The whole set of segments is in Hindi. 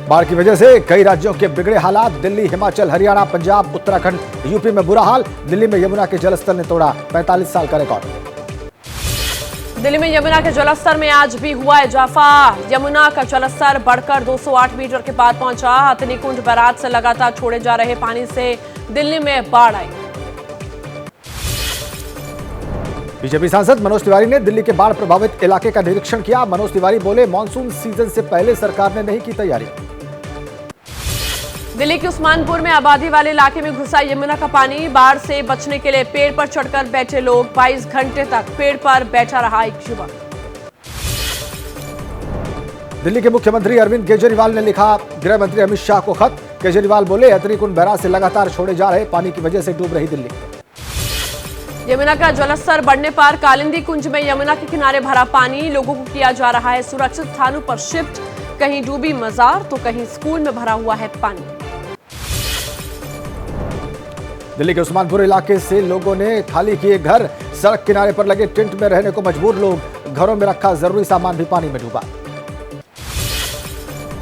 बाढ़ की वजह से कई राज्यों के बिगड़े हालात। दिल्ली, हिमाचल, हरियाणा, पंजाब, उत्तराखंड, यूपी में बुरा हाल। दिल्ली में यमुना के जलस्तर ने तोड़ा 45 साल का रिकॉर्ड। दिल्ली में यमुना के जलस्तर में आज भी हुआ इजाफा। यमुना का जलस्तर बढ़कर 208 मीटर के पार पहुंचा। हथनीकुंड बैराज से लगातार छोड़े जा रहे पानी से दिल्ली में बाढ़ आई। बीजेपी सांसद मनोज तिवारी ने दिल्ली के बाढ़ प्रभावित इलाके का निरीक्षण किया। मनोज तिवारी बोले, मॉनसून सीजन से पहले सरकार ने नहीं की तैयारी। दिल्ली के उस्मानपुर में आबादी वाले इलाके में घुसा यमुना का पानी। बाढ़ से बचने के लिए पेड़ पर चढ़कर बैठे लोग। 22 घंटे तक पेड़ पर बैठा रहा एक युवक। दिल्ली के मुख्यमंत्री अरविंद केजरीवाल ने लिखा गृह मंत्री अमित शाह को खत। केजरीवाल बोले, हथनीकुंड बैराज से लगातार छोड़े जा रहे पानी की वजह से डूब रही दिल्ली। यमुना का जलस्तर बढ़ने पर कालिंदी कुंज में यमुना के किनारे भरा पानी। लोगों को किया जा रहा है सुरक्षित स्थानों पर शिफ्ट। कहीं डूबी मजार तो कहीं स्कूल में भरा हुआ है पानी। दिल्ली के उस्मानपुर इलाके से लोगों ने खाली किए घर। सड़क किनारे पर लगे टेंट में रहने को मजबूर लोग। घरों में रखा जरूरी सामान भी पानी में डूबा।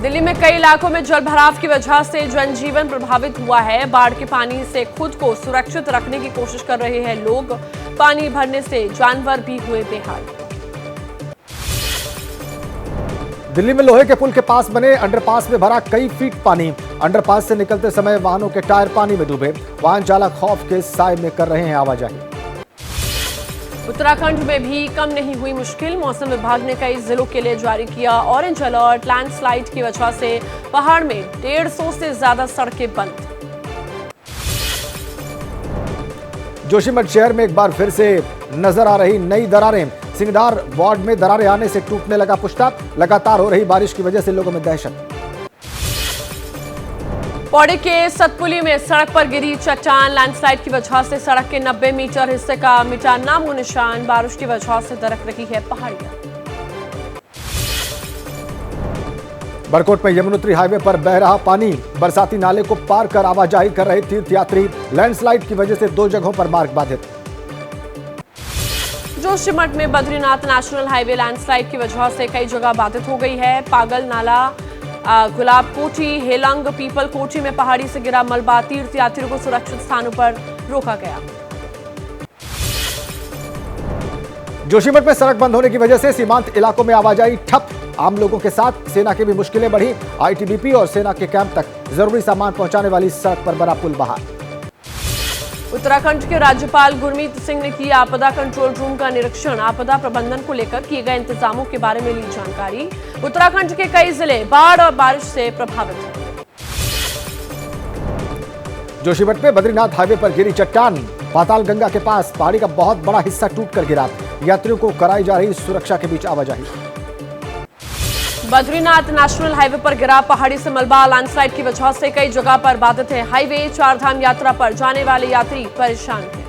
दिल्ली में कई इलाकों में जलभराव की वजह से जनजीवन प्रभावित हुआ है। बाढ़ के पानी से खुद को सुरक्षित रखने की कोशिश कर रहे हैं लोग। पानी भरने से जानवर भी हुए बेहाल। दिल्ली में लोहे के पुल के पास बने अंडरपास में भरा कई फीट पानी। अंडरपास से निकलते समय वाहनों के टायर पानी में डूबे। वाहन चालक खौफ के साए में कर रहे हैं आवाजाही। उत्तराखंड में भी कम नहीं हुई मुश्किल। मौसम विभाग ने कई जिलों के लिए जारी किया ऑरेंज अलर्ट। लैंडस्लाइड की वजह से पहाड़ में 150 से ज्यादा सड़कें बंद। जोशीमठ शहर में एक बार फिर से नजर आ रही नई दरारें। सिंगदार वार्ड में दरारें आने से टूटने लगा पुश्ता। लगातार हो रही बारिश की वजह से लोगों में दहशत। पौड़ी के सतपुली में सड़क पर गिरी चट्टान। लैंडस्लाइड की वजह से सड़क के 90 मीटर हिस्से का मिटा नामो निशान। बारिश की वजह से दरक रही है पहाड़ियां। बरकोट में यमुनोत्री हाईवे पर बह रहा पानी। बरसाती नाले को पार कर आवाजाही कर रहे तीर्थयात्री। लैंडस्लाइड की वजह से 2 जगहों पर मार्ग बाधित। जोशीमठ में बद्रीनाथ नेशनल हाईवे लैंडस्लाइड की वजह से कई जगह बाधित हो गई है। पागल नाला, गुलाब कोठी, हेलंग, पीपल कोठी में पहाड़ी से गिरा मलबा। तीर्थयात्रियों को सुरक्षित स्थानों पर रोका गया। जोशीमठ में सड़क बंद होने की वजह से सीमांत इलाकों में आवाजाही ठप। आम लोगों के साथ सेना की भी मुश्किलें बढ़ी। आईटीबीपी और सेना के कैंप तक जरूरी सामान पहुंचाने वाली सड़क पर बना पुल बहा। उत्तराखंड के राज्यपाल गुरमीत सिंह ने किया आपदा कंट्रोल रूम का निरीक्षण। आपदा प्रबंधन को लेकर किए गए इंतजामों के बारे में ली जानकारी। उत्तराखंड के कई जिले बाढ़ और बारिश से प्रभावित हैं। जोशीमठ में बद्रीनाथ हाईवे पर गिरी चट्टान। पाताल गंगा के पास पहाड़ी का बहुत बड़ा हिस्सा टूटकर गिरा। यात्रियों को कराई जा रही सुरक्षा के बीच आवाजाही। बद्रीनाथ नेशनल हाईवे पर गिरा पहाड़ी से मलबा। लैंडस्लाइड की वजह से कई जगह पर बाधित है हाईवे। 4 धाम यात्रा पर जाने वाले यात्री परेशान हैं।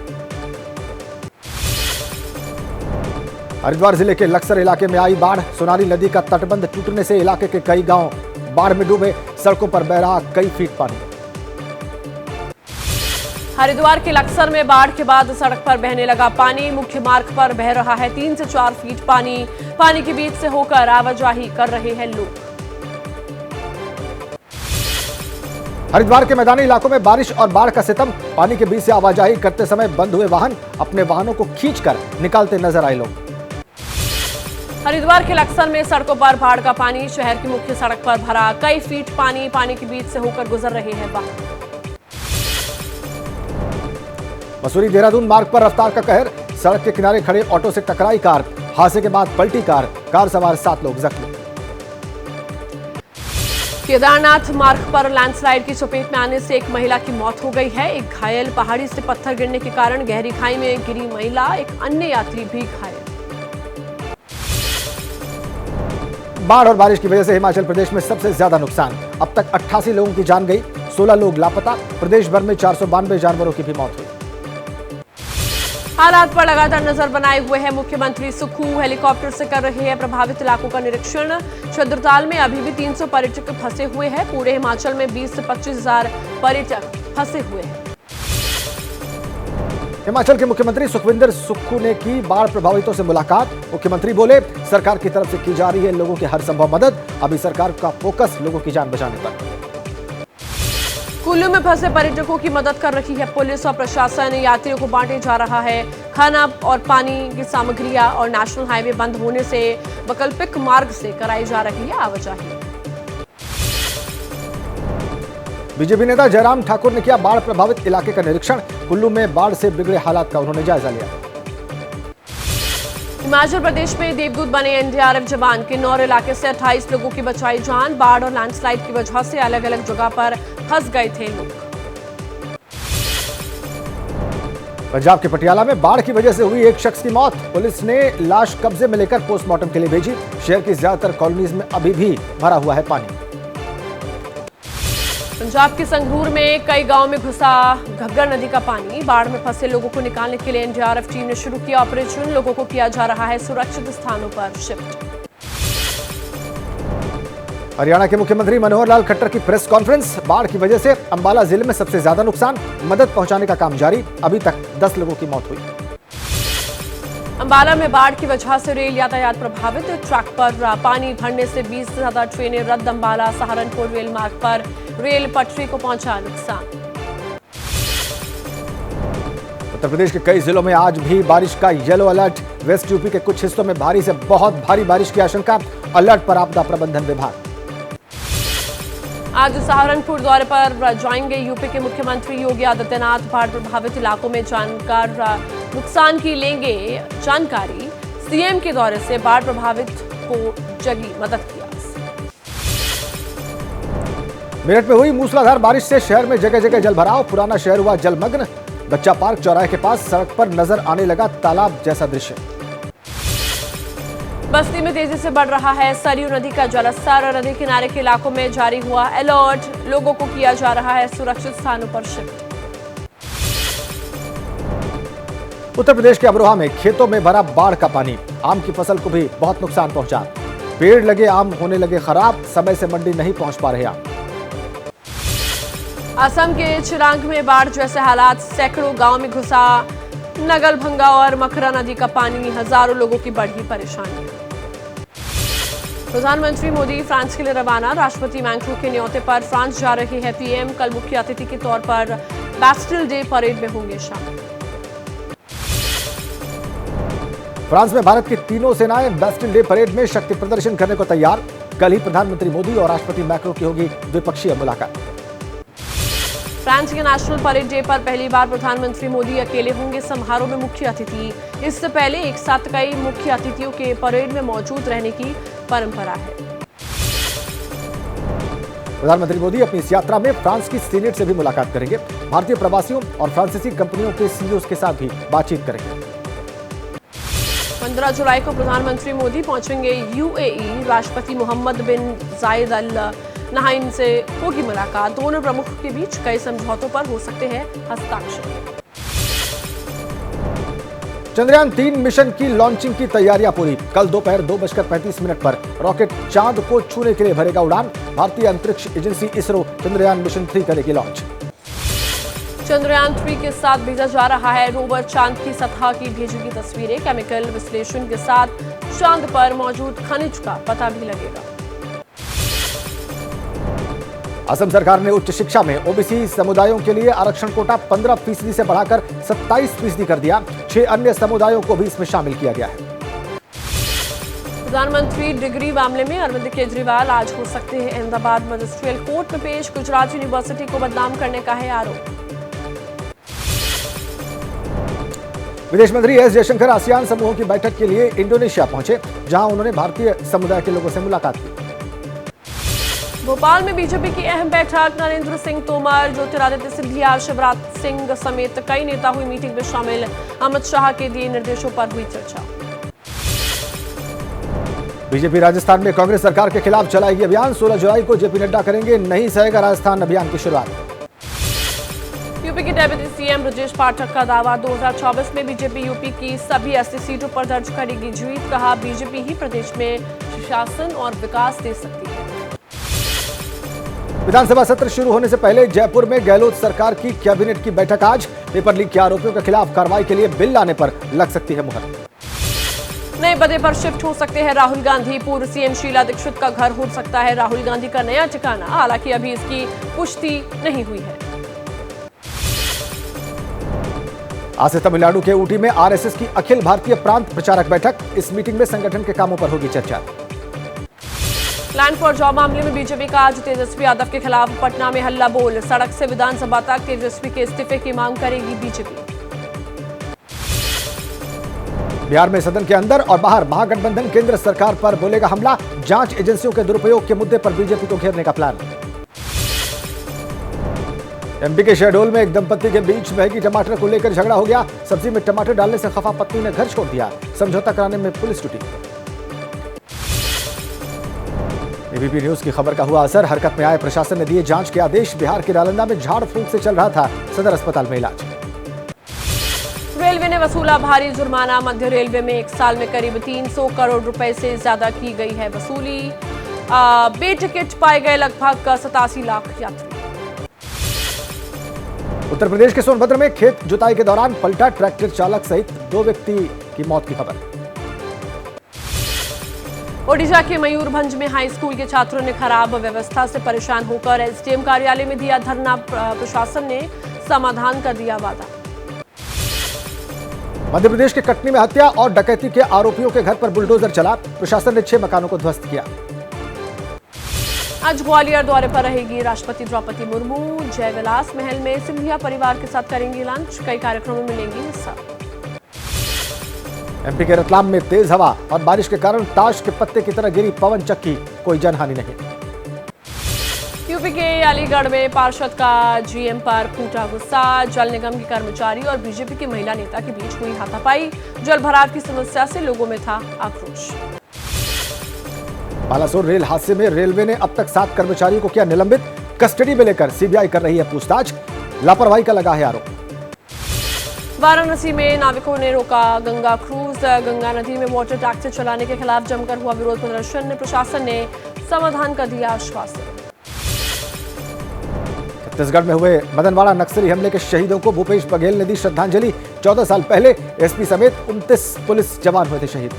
हरिद्वार जिले के लक्सर इलाके में आई बाढ़। सोनाली नदी का तटबंध टूटने से इलाके के कई गांव बाढ़ में डूबे। सड़कों पर बह रहा कई फीट पानी। हरिद्वार के लक्सर में बाढ़ के बाद सड़क पर बहने लगा पानी। मुख्य मार्ग पर बह रहा है 3 से 4 फीट पानी। पानी के बीच से होकर आवाजाही कर रहे हैं लोग। हरिद्वार के मैदानी इलाकों में बारिश और बाढ़ का सितम। पानी के बीच से आवाजाही करते समय बंद हुए वाहन अपने वाहनों को खींचकर निकालते नजर आए लोग। हरिद्वार के लक्सर में सड़कों पर बाढ़ का पानी। शहर की मुख्य सड़क पर भरा कई फीट पानी। पानी के बीच से होकर गुजर रहे हैं वाहन। मसूरी देहरादून मार्ग पर रफ्तार का कहर। सड़क के किनारे खड़े ऑटो से टकराई कार। हादसे के बाद पलटी कार सवार 7 लोग जख्मी। केदारनाथ मार्ग पर लैंडस्लाइड की चपेट में आने से एक महिला की मौत हो गई है। एक घायल। पहाड़ी से पत्थर गिरने के कारण गहरी खाई में गिरी महिला। एक अन्य यात्री भी घायल। बाढ़ और बारिश की वजह से हिमाचल प्रदेश में सबसे ज्यादा नुकसान। अब तक 88 लोगों की जान गई। 16 लोग लापता। प्रदेश भर में 492 जानवरों की भी मौत हुई। हालात पर लगातार नजर बनाए हुए हैं मुख्यमंत्री सुक्खू। हेलीकॉप्टर से कर रहे हैं प्रभावित इलाकों का निरीक्षण। छद्रताल में अभी भी 300 पर्यटक फंसे हुए हैं। पूरे हिमाचल में 20 से 25 हजार पर्यटक फंसे हुए हैं। हिमाचल के मुख्यमंत्री सुखविंदर सुक्खू ने की बाढ़ प्रभावितों से मुलाकात। मुख्यमंत्री बोले, सरकार की तरफ से की जा रही है लोगों की हर संभव मदद। अभी सरकार का फोकस लोगों की जान बचाने पर। कुल्लू में फंसे पर्यटकों की मदद कर रही है पुलिस और प्रशासन। यात्रियों को बांटे जा रहा है खाना और पानी की सामग्रियां और नेशनल हाईवे बंद होने से वैकल्पिक मार्ग से कराई जा रही है आवाजाही। बीजेपी नेता जयराम ठाकुर ने किया बाढ़ प्रभावित इलाके का निरीक्षण। कुल्लू में बाढ़ से बिगड़े हालात का उन्होंने जायजा लिया। हिमाचल प्रदेश में देवदूत बने एनडीआरएफ जवान। किन्नौर इलाके से 28 लोगों की बचाई जान। बाढ़ और लैंडस्लाइड की वजह से अलग अलग जगह पर फंस गए थे लोग। पंजाब के पटियाला में बाढ़ की वजह से हुई एक शख्स की मौत। पुलिस ने लाश कब्जे में लेकर पोस्टमार्टम के लिए भेजी। शहर की ज्यादातर कॉलोनीज में अभी भी भरा हुआ है पानी। पंजाब के संगरूर में कई गांव में घुसा घग्गर नदी का पानी। बाढ़ में फंसे लोगों को निकालने के लिए एनडीआरएफ टीम ने शुरू किया ऑपरेशन। लोगों को किया जा रहा है सुरक्षित स्थानों पर शिफ्ट। हरियाणा के मुख्यमंत्री मनोहर लाल खट्टर की प्रेस कॉन्फ्रेंस। बाढ़ की वजह से अंबाला जिले में सबसे ज्यादा नुकसान। मदद पहुंचाने का काम जारी। अभी तक 10 लोगों की मौत हुई। अंबाला में बाढ़ की वजह से रेल यातायात प्रभावित। ट्रैक पर पानी भरने से 20 से ज्यादा ट्रेनें रद्द। अंबाला सहारनपुर रेल मार्ग पर रेल पटरी को पहुंचा नुकसान। उत्तर प्रदेश के कई जिलों में आज भी बारिश का येलो अलर्ट। वेस्ट यूपी के कुछ हिस्सों में भारी से बहुत भारी बारिश की आशंका। अलर्ट पर आपदा प्रबंधन विभाग। आज सहारनपुर दौरे पर जाएंगे यूपी के मुख्यमंत्री योगी आदित्यनाथ। बाढ़ प्रभावित इलाकों में जानकर नुकसान की लेंगे जानकारी। सीएम के दौरे से बाढ़ प्रभावित को जगी मदद की आस। मेरठ में हुई मूसलाधार बारिश से शहर में जगह जगह जलभराव। पुराना शहर हुआ जलमग्न। बच्चा पार्क चौराहे के पास सड़क पर नजर आने लगा तालाब जैसा दृश्य। बस्ती में तेजी से बढ़ रहा है सरयू नदी का जलस्तर। नदी किनारे के इलाकों में जारी हुआ अलर्ट। लोगों को किया जा रहा है सुरक्षित स्थानों पर शिफ्ट। उत्तर प्रदेश के अमरोहा में खेतों में भरा बाढ़ का पानी। आम की फसल को भी बहुत नुकसान पहुंचा। पेड़ लगे आम होने लगे खराब। समय से मंडी नहीं पहुंच पा रहे आम। असम के चिरांग में बाढ़ जैसे हालात। सैकड़ों गांव में घुसा नगलभंगा और मखरा नदी का पानी। हजारों लोगों की बढ़ी परेशानी। प्रधानमंत्री मोदी फ्रांस के लिए रवाना। राष्ट्रपति मैक्रों के न्योते पर फ्रांस जा रहे हैं पीएम। कल मुख्य अतिथि के तौर पर बैस्टिल डे परेड में होंगे शामिल। फ्रांस में भारत की तीनों सेनाएं बैस्टिल डे परेड में शक्ति प्रदर्शन करने को तैयार। कल ही प्रधानमंत्री मोदी और राष्ट्रपति मैक्रों की होगी द्विपक्षीय मुलाकात। फ्रांस के नेशनल परेड डे पर पहली बार प्रधानमंत्री मोदी अकेले होंगे समारोह में मुख्य अतिथि। इससे पहले एक साथ कई मुख्य अतिथियों के परेड में मौजूद रहने की परंपरा है। प्रधानमंत्री मोदी अपनी इस यात्रा में फ्रांस की सीनेट से भी मुलाकात करेंगे। भारतीय प्रवासियों और फ्रांसीसी कंपनियों के सीईओ के साथ भी बातचीत करेंगे। 15 जुलाई को प्रधानमंत्री मोदी पहुंचेंगे यूएई। राष्ट्रपति मोहम्मद बिन जायद अल नहाइन से होगी मुलाकात। दोनों प्रमुखों के बीच कई समझौतों पर हो सकते हैं हस्ताक्षर। चंद्रयान 3 मिशन की लॉन्चिंग की तैयारियां पूरी। कल दोपहर 2:35 पर रॉकेट चांद को छूने के लिए भरेगा उड़ान। भारतीय अंतरिक्ष एजेंसी इसरो चंद्रयान मिशन 3 करेगी लॉन्च। चंद्रयान 3 के साथ भेजा जा रहा है रोवर। चांद की सतह की भेजेगी तस्वीरें। केमिकल विश्लेषण के साथ चांद पर मौजूद खनिज का पता भी लगेगा। असम सरकार ने उच्च शिक्षा में ओबीसी समुदायों के लिए आरक्षण कोटा 15% से बढ़ाकर 27% कर दिया। 6 अन्य समुदायों को भी इसमें शामिल किया गया है। प्रधानमंत्री डिग्री मामले में अरविंद केजरीवाल आज हो सकते हैं अहमदाबाद मजिस्ट्रियल कोर्ट में पेश। गुजरात यूनिवर्सिटी को बदनाम करने का है आरोप। विदेश मंत्री एस जयशंकर आसियान समूहों की बैठक के लिए इंडोनेशिया पहुंचे, जहां उन्होंने भारतीय समुदाय के लोगों से मुलाकात की। भोपाल में बीजेपी की अहम बैठक। नरेंद्र सिंह तोमर, ज्योतिरादित्य सिंधिया, शिवराज सिंह समेत कई नेता हुई मीटिंग में शामिल। अमित शाह के दिए निर्देशों पर हुई चर्चा। बीजेपी राजस्थान में कांग्रेस सरकार के खिलाफ चलाएगी अभियान। 16 जुलाई को जेपी नड्डा करेंगे नहीं सहेगा राजस्थान अभियान की शुरुआत। यूपी के डेप्यूटी सीएम ब्रजेश पाठक का दावा। 2024 में बीजेपी यूपी की सभी 80 सीटों पर दर्ज करेगी जीत। कहा, बीजेपी ही प्रदेश में सुशासन और विकास दे सकती है। विधानसभा सत्र शुरू होने से पहले जयपुर में गहलोत सरकार की कैबिनेट की बैठक आज। पेपर लीक के आरोपियों के खिलाफ कार्रवाई के लिए बिल लाने पर लग सकती है मुहर। नए पदे पर शिफ्ट हो सकते हैं राहुल गांधी। पूर्व सीएम शीला दीक्षित का घर हो सकता है राहुल गांधी का नया ठिकाना, हालांकि अभी इसकी पुष्टि नहीं हुई है। आज से तमिलनाडु के ऊटी में आरएसएस की अखिल भारतीय प्रांत प्रचारक बैठक। इस मीटिंग में संगठन के कामों पर होगी चर्चा। लैंड फॉर जॉब मामले में बीजेपी का आज तेजस्वी यादव के खिलाफ पटना में हल्ला बोल। सड़क से विधानसभा तक तेजस्वी के इस्तीफे की मांग करेगी बीजेपी। बिहार में सदन के अंदर और बाहर महागठबंधन केंद्र सरकार पर बोलेगा हमला। जांच एजेंसियों के दुरुपयोग के मुद्दे पर बीजेपी को घेरने का प्लान। एमपी के शहडोल में एक दंपति के बीच महंगी टमाटर को लेकर झगड़ा हो गया। सब्जी में टमाटर डालने से खफा पत्नी ने घर छोड़ दिया। समझौता कराने में पुलिस जुटी। एबीपी न्यूज की खबर का हुआ असर। हरकत में आए प्रशासन ने दिए जांच के आदेश। बिहार के नालंदा में झाड़ फूंक से चल रहा था सदर अस्पताल में इलाज। रेलवे ने वसूला भारी जुर्माना। मध्य रेलवे में एक साल में करीब 300 करोड़ रुपए से ज्यादा की गई है वसूली। बे टिकट पाए गए लगभग 87 लाख यात्री। उत्तर प्रदेश के सोनभद्र में खेत जुताई के दौरान पलटा ट्रैक्टर चालक सहित 2 व्यक्ति की मौत की खबर। ओडिशा के मयूरभंज में हाई स्कूल के छात्रों ने खराब व्यवस्था से परेशान होकर एसडीएम कार्यालय में दिया धरना। प्रशासन ने समाधान का दिया वादा। मध्य प्रदेश के कटनी में हत्या और डकैती के आरोपियों के घर पर बुलडोजर चला। प्रशासन ने 6 मकानों को ध्वस्त किया। आज ग्वालियर दौरे पर रहेगी राष्ट्रपति द्रौपदी मुर्मू। जयविलास महल में सिंधिया परिवार के साथ करेंगी लंच। कई कार्यक्रमों में लेंगी हिस्सा। एमपी के रतलाम में तेज हवा और बारिश के कारण ताश के पत्ते की तरह गिरी पवन चक्की। कोई जनहानि नहीं। यूपी के अलीगढ़ में पार्षद का जीएम पर फूटा गुस्सा। जल निगम के कर्मचारी और बीजेपी की महिला नेता के बीच हुई हाथापाई। जल भराव की समस्या से लोगों में था आक्रोश। बालासोर रेल हादसे में रेलवे ने अब तक 7 कर्मचारियों को किया निलंबित। कस्टडी में लेकर सीबीआई कर रही है पूछताछ। लापरवाही का लगा है आरोप। वाराणसी में नाविकों ने रोका गंगा क्रूज। गंगा नदी में वाटर टैक्सी चलाने के खिलाफ जमकर हुआ विरोध प्रदर्शन। प्रशासन ने समाधान का दिया आश्वासन। छत्तीसगढ़ में हुए मदनवाड़ा नक्सली हमले के शहीदों को भूपेश बघेल ने दी श्रद्धांजलि। 14 साल पहले एसपी समेत 29 पुलिस जवान हुए थे शहीद।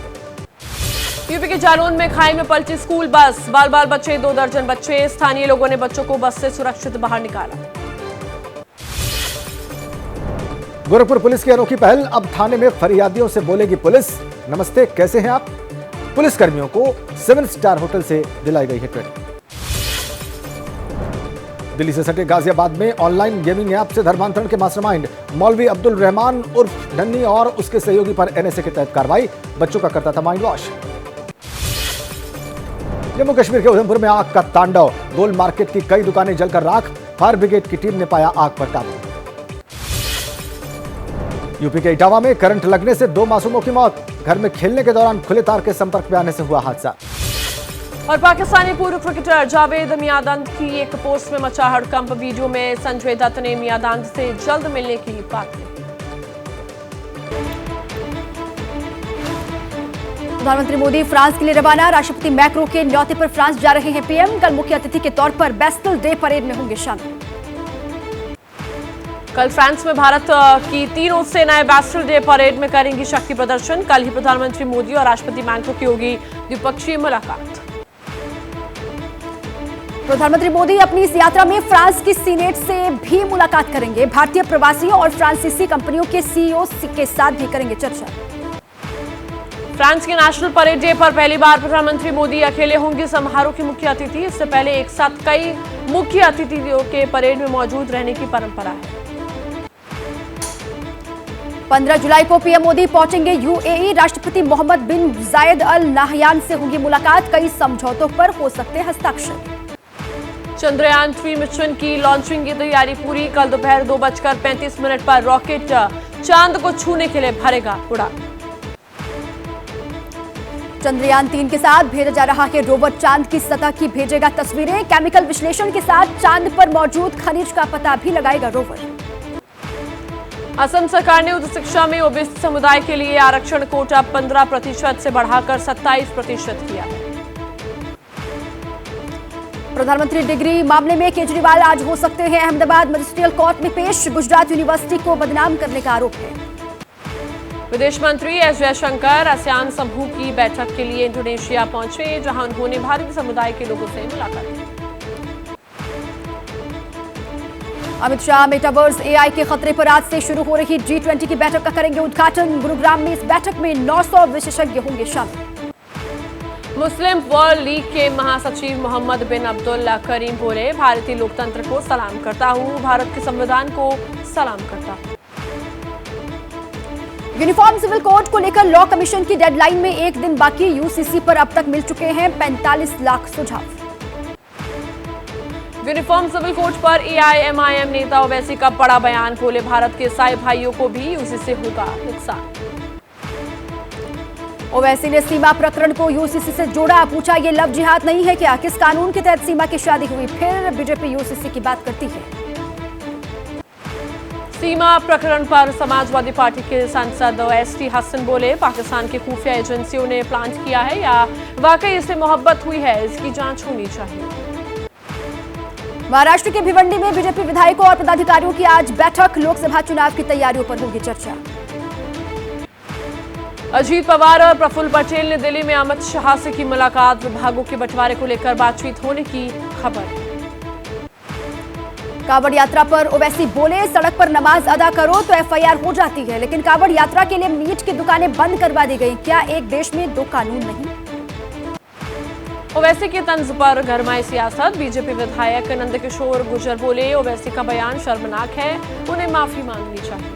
यूपी के जालौन में खाई में पलटी स्कूल बस। बाल बाल बचे 2 दर्जन बच्चे। स्थानीय लोगों ने बच्चों को बस से सुरक्षित बाहर निकाला। गोरखपुर पुलिस की अनोखी पहल। अब थाने में फरियादियों से बोलेगी पुलिस। नमस्ते, कैसे हैं आप? पुलिस कर्मियों को 7 स्टार होटल से दिलाई गई है ट्रेनिंग। दिल्ली से सटे गाजियाबाद में ऑनलाइन गेमिंग ऐप से धर्मांतरण के मास्टरमाइंड मौलवी अब्दुल रहमान उर्फ नन्नी और उसके सहयोगी पर एनएसए के तहत कार्रवाई। बच्चों का करता था माइंड वॉश। जम्मू कश्मीर के उधमपुर में आग का तांडव। गोल मार्केट की कई दुकानें जलकर राख। फायर ब्रिगेड की टीम ने पाया आग पर काबू। यूपी के इटावा में करंट लगने से 2 मासूमों की मौत। घर में खेलने के दौरान खुले तार के संपर्क में आने से हुआ हादसा। और पाकिस्तानी पूर्व क्रिकेटर जावेद मियांदाद की एक पोस्ट में मचा हड़कंप। वीडियो में संजय दत्त ने मियांदाद से जल्द मिलने की बात कही। प्रधानमंत्री मोदी फ्रांस के लिए रवाना। राष्ट्रपति मैक्रो के न्योते पर फ्रांस जा रहे हैं पीएम। कल मुख्य अतिथि के तौर पर बेस्टल डे परेड में होंगे शामिल। कल फ्रांस में भारत की तीनों सेनाएं बेस्टल डे परेड में करेंगी शक्ति प्रदर्शन। कल ही प्रधानमंत्री मोदी और राष्ट्रपति मैक्रो की होगी द्विपक्षीय मुलाकात। प्रधानमंत्री मोदी अपनी इस यात्रा में फ्रांस की सीनेट से भी मुलाकात करेंगे। भारतीय प्रवासियों और फ्रांसीसी कंपनियों के सीईओ के साथ भी करेंगे चर्चा। फ्रांस के नेशनल परेड डे पर पहली बार प्रधानमंत्री मोदी अकेले होंगे समारोह के मुख्य अतिथि। इससे पहले एक साथ कई मुख्य अतिथियों के परेड में मौजूद रहने की परंपरा है। 15 जुलाई को पीएम मोदी पहुंचेंगे यूएई। राष्ट्रपति मोहम्मद बिन जायद अल नाहयान से होगी मुलाकात। कई समझौतों पर हो सकते हस्ताक्षर। चंद्रयान 3 मिशन की लॉन्चिंग की तैयारी पूरी। कल दोपहर 2:35 पर रॉकेट चांद को छूने के लिए भरेगा उड़ान। चंद्रयान 3 के साथ भेजा जा रहा है रोवर चांद की सतह की भेजेगा तस्वीरें। केमिकल विश्लेषण के साथ चांद पर मौजूद खनिज का पता भी लगाएगा रोवर। असम सरकार ने उच्च शिक्षा में ओबीसी समुदाय के लिए आरक्षण कोटा 15% से बढ़ाकर 27% किया है। प्रधानमंत्री डिग्री मामले में केजरीवाल आज हो सकते हैं अहमदाबाद मजिस्ट्रियल कोर्ट में पेश। गुजरात यूनिवर्सिटी को बदनाम करने का आरोप है। विदेश मंत्री एस जयशंकर आसियान समूह की बैठक के लिए इंडोनेशिया पहुंचे, जहां उन्होंने भारतीय समुदाय के लोगों से मुलाकात की। अमित शाह मेटावर्स एआई के खतरे पर आज से शुरू हो रही G20 की बैठक का करेंगे उद्घाटन। गुरुग्राम में इस बैठक में 900 विशेषज्ञ होंगे शामिल। मुस्लिम वर्ल्ड लीग के महासचिव मोहम्मद बिन अब्दुल करीम बोले, भारतीय लोकतंत्र को सलाम करता हूं, भारत के संविधान को सलाम करता हूं। यूनिफॉर्म सिविल कोड को लेकर लॉ कमीशन की डेडलाइन में एक दिन बाकी। यूसीसी पर अब तक मिल चुके हैं 45 लाख सुझाव। यूनिफॉर्म सिविल कोड पर एआईएमआईएम नेता ओवैसी का बड़ा बयान, बोले भारत के ईसाई भाइयों को भी यूसीसी से होगा नुकसान। ओवैसी ने सीमा प्रकरण को यूसीसी से जोड़ा, पूछा ये लव जिहाद नहीं है क्या? किस कानून के तहत सीमा की शादी हुई? फिर बीजेपी यूसीसी की बात करती है। सीमा प्रकरण पर समाजवादी पार्टी के सांसद एसटी हसन बोले, पाकिस्तान की खुफिया एजेंसियों ने प्लांट किया है या वाकई इससे मोहब्बत हुई है, इसकी जांच होनी चाहिए। महाराष्ट्र के भिवंडी में बीजेपी विधायकों और पदाधिकारियों की आज बैठक। लोकसभा चुनाव की तैयारियों पर होगी चर्चा। अजीत पवार और प्रफुल्ल पटेल ने दिल्ली में अमित शाह से की मुलाकात। विभागों के बंटवारे को लेकर बातचीत होने की खबर। कांवड़ यात्रा पर ओवैसी बोले, सड़क पर नमाज अदा करो तो एफआईआर हो जाती है, लेकिन कांवड़ यात्रा के लिए मीट की दुकानें बंद करवा दी गई। क्या एक देश में दो कानून नहीं? ओवैसी की तंज पर गरमाई सियासत। बीजेपी विधायक नंदकिशोर गुर्जर बोले, ओवैसी का बयान शर्मनाक है, उन्हें माफी मांगनी चाहिए।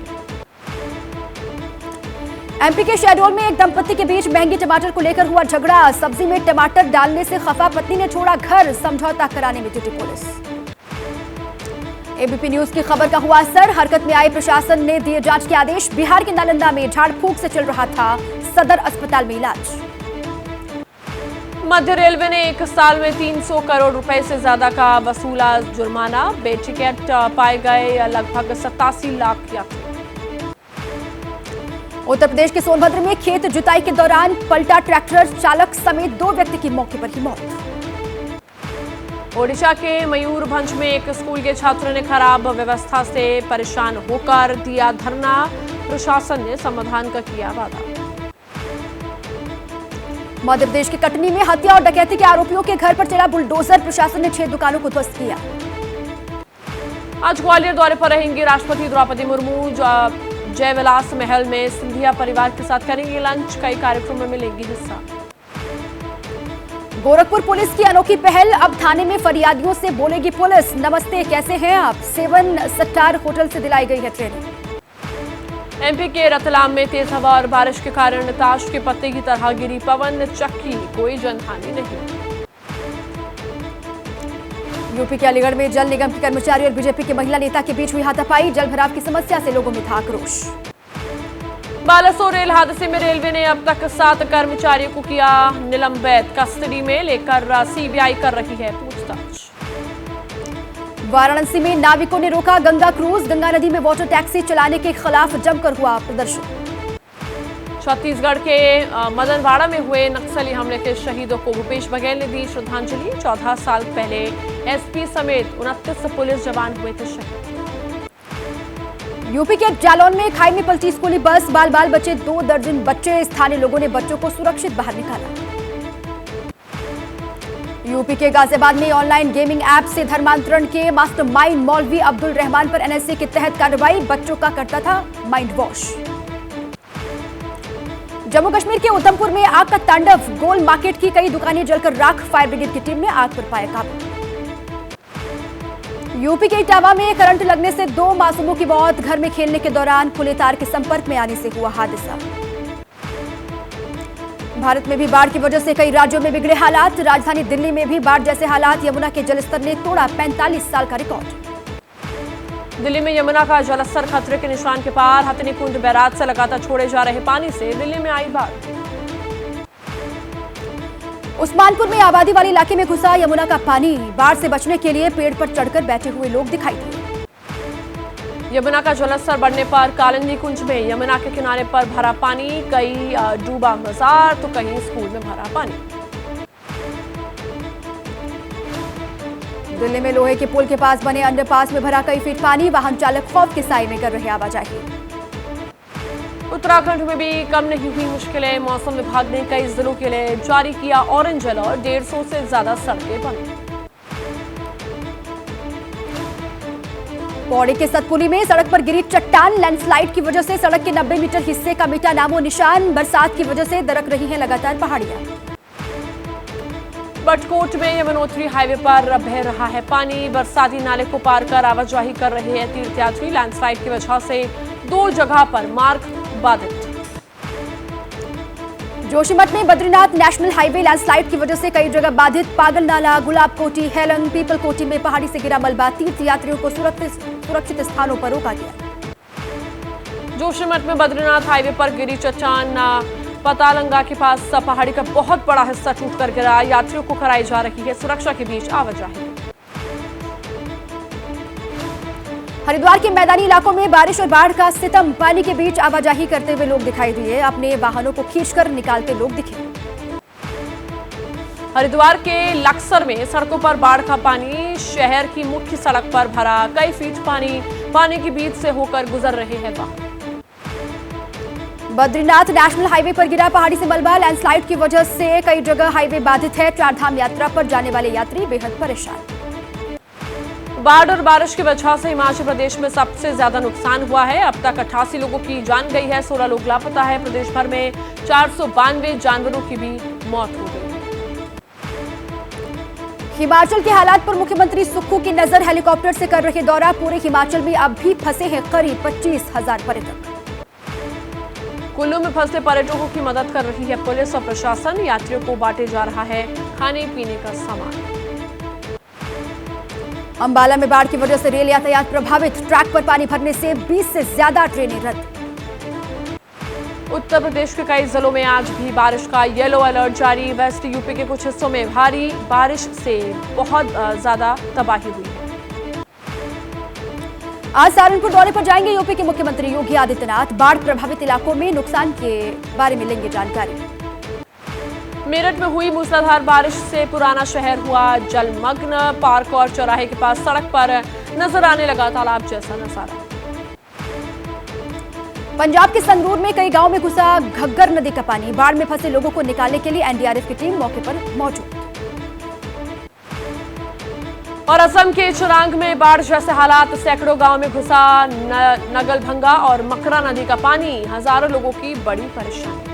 एमपी के शहडोल में एक दंपति के बीच महंगी टमाटर को लेकर हुआ झगड़ा। सब्जी में टमाटर डालने से खफा पत्नी ने छोड़ा घर, समझौता कराने में जुटी पुलिस। एबीपी न्यूज की खबर का हुआ असर, हरकत में आए प्रशासन ने दिए जांच के आदेश। बिहार के नालंदा में झाड़ फूंक से चल रहा था सदर अस्पताल में इलाज। मध्य रेलवे ने एक साल में 300 करोड़ रुपए से ज्यादा का वसूला जुर्माना। बेटिकट पाए गए लगभग 87 लाख यात्री। उत्तर प्रदेश के सोनभद्र में खेत जुताई के दौरान पलटा ट्रैक्टर, चालक समेत 2 व्यक्ति की मौके पर ही मौत। ओडिशा के मयूरभंज में एक स्कूल के छात्र ने खराब व्यवस्था से परेशान होकर दिया धरना। प्रशासन ने समाधान का किया वादा। मध्य प्रदेश के कटनी में हत्या और डकैती के आरोपियों के घर पर चला बुलडोजर। प्रशासन ने 6 दुकानों को ध्वस्त किया। आज ग्वालियर दौरे पर रहेंगी राष्ट्रपति द्रौपदी मुर्मू। जयविलास महल में सिंधिया परिवार के साथ करेंगे लंच। कई कार्यक्रमों में लेंगी हिस्सा। गोरखपुर पुलिस की अनोखी पहल, अब थाने में फरियादियों से बोलेगी पुलिस, नमस्ते कैसे हैं आप? 7 स्टार होटल से दिलाई गई है ट्रेनिंग। एमपी के रतलाम में तेज हवा और बारिश के कारण ताश के पत्ते की तरह गिरी पवन चक्की, कोई जनहानि नहीं। यूपी के अलीगढ़ में जल निगम के कर्मचारी और बीजेपी के महिला नेता के बीच हुई हाथापाई। जल भराव की समस्या से लोगों में था आक्रोश। बालासोर रेल हादसे में रेलवे ने अब तक 7 कर्मचारियों को किया निलंबित। कस्टडी में लेकर सीबीआई कर रही है पूछताछ। वाराणसी में नाविकों ने रोका गंगा क्रूज। गंगा नदी में वाटर टैक्सी चलाने के खिलाफ जमकर हुआ प्रदर्शन। छत्तीसगढ़ के मदनवाड़ा में हुए नक्सली हमले के शहीदों को भूपेश बघेल ने दी श्रद्धांजलि। 14 साल पहले एसपी समेत 29 पुलिस जवान हुए थे शहीद। यूपी के जालौन में खाई में पलटी स्कूली बस, बाल बाल बचे 2 दर्जन बच्चे। स्थानीय लोगों ने बच्चों को सुरक्षित बाहर निकाला। यूपी के गाजियाबाद में ऑनलाइन गेमिंग ऐप से धर्मांतरण के मास्टरमाइंड मौलवी अब्दुल रहमान पर एनआईए के तहत कार्रवाई। बच्चों का करता था माइंड वॉश। जम्मू कश्मीर के उधमपुर में आग का तांडव। गोल मार्केट की कई दुकानें जलकर राख। फायर ब्रिगेड की टीम ने आग पर पाया काबू। यूपी के इटावा में करंट लगने से 2 मासूमों की मौत। घर में खेलने के दौरान खुले तार के संपर्क में आने से हुआ हादसा। भारत में भी बाढ़ की वजह से कई राज्यों में बिगड़े हालात। राजधानी दिल्ली में भी बाढ़ जैसे हालात। यमुना के जलस्तर ने तोड़ा 45 साल का रिकॉर्ड। दिल्ली में यमुना का जलस्तर खतरे के निशान के पार। हथिनी कुंड बैराज से लगातार छोड़े जा रहे पानी से दिल्ली में आई बाढ़। उस्मानपुर में आबादी वाले इलाके में घुसा यमुना का पानी। बाढ़ से बचने के लिए पेड़ पर चढ़कर बैठे हुए लोग दिखाई दिए। यमुना का जलस्तर बढ़ने पर कालिंदी कुंज में यमुना के किनारे पर भरा पानी। कई डूबा मजार तो कहीं स्कूल में भरा पानी। दिल्ली में लोहे के पुल के पास बने अंडरपास में भरा कई फीट पानी, वाहन चालक खौफ के साए में कर रहे आवाजाही। उत्तराखंड में भी कम नहीं हुई मुश्किलें, मौसम विभाग ने कई जिलों के लिए जारी किया ऑरेंज अलर्ट, 150 से ज्यादा सड़कें बंद। पौड़ी के सतपुली में सड़क पर गिरी चट्टान, लैंडस्लाइड की वजह से सड़क के 90 मीटर हिस्से का मिटा नामो निशान, बरसात की वजह से दरक रही हैं लगातार पहाड़ियां। बटकोट में यमुनोत्री हाईवे पर बह रहा है पानी, बरसाती नाले को पार कर आवाजाही कर रहे हैं तीर्थयात्री, लैंडस्लाइड की वजह से 2 जगह पर मार्ग बाधित। जोशीमठ में बद्रीनाथ नेशनल हाईवे लैंडस्लाइड की वजह से कई जगह बाधित, पागल नाला, गुलाब कोटी, हेलंग, पीपल कोटी में पहाड़ी से गिरा मलबा, तीर्थयात्रियों को सुरक्षित स्थानों पर रोका गया। जोशीमठ में बद्रीनाथ हाईवे पर गिरी चट्टान, पतालंगा के पास पहाड़ी का बहुत बड़ा हिस्सा टूटकर गिरा, यात्रियों को कराई जा रही है सुरक्षा के बीच आवाजाही। हरिद्वार के मैदानी इलाकों में बारिश और बाढ़ का सितम, पानी के बीच आवाजाही करते हुए लोग दिखाई दिए, अपने वाहनों को खींचकर निकालते लोग दिखे। हरिद्वार के लक्सर में सड़कों पर बाढ़ का पानी, शहर की मुख्य सड़क पर भरा कई फीट पानी के बीच से होकर गुजर रहे हैं वाहन। बद्रीनाथ नेशनल हाईवे पर गिरा पहाड़ी से मलबा, लैंडस्लाइड की वजह से कई जगह हाईवे बाधित है, 4 धाम यात्रा पर जाने वाले यात्री बेहद परेशान। बाढ़ और बारिश की वजह से हिमाचल प्रदेश में सबसे ज्यादा नुकसान हुआ है, अब तक 88 लोगों की जान गई है, 16 लोग लापता है, प्रदेश भर में 492 जानवरों की भी मौत हो गई है। हिमाचल के हालात पर मुख्यमंत्री सुक्खू की नजर, हेलीकॉप्टर से कर रहे दौरा, पूरे हिमाचल में अब भी फंसे हैं करीब 25,000 पर्यटक। कुल्लू में फंसे पर्यटकों की मदद कर रही है पुलिस और प्रशासन, यात्रियों को बांटे जा रहा है खाने पीने का सामान। अंबाला में बाढ़ की वजह से रेल यातायात प्रभावित, ट्रैक पर पानी भरने से 20 से ज्यादा ट्रेनें रद्द। उत्तर प्रदेश के कई जिलों में आज भी बारिश का येलो अलर्ट जारी, वेस्ट यूपी के कुछ हिस्सों में भारी बारिश से बहुत ज्यादा तबाही हुई है। आज सहारनपुर दौरे पर जाएंगे यूपी के मुख्यमंत्री योगी आदित्यनाथ, बाढ़ प्रभावित इलाकों में नुकसान के बारे में लेंगे जानकारी। मेरठ में हुई मूसलाधार बारिश से पुराना शहर हुआ जलमग्न, पार्क और चौराहे के पास सड़क पर नजर आने लगा तालाब जैसा नजारा। पंजाब के संगरूर में कई गांव में घुसा घग्गर नदी का पानी, बाढ़ में फंसे लोगों को निकालने के लिए एनडीआरएफ की टीम मौके पर मौजूद। और असम के चिरांग में बाढ़ जैसे हालात, सैकड़ों गांव में घुसा नगलभंगा और मकरा नदी का पानी, हजारों लोगों की बड़ी परेशानी।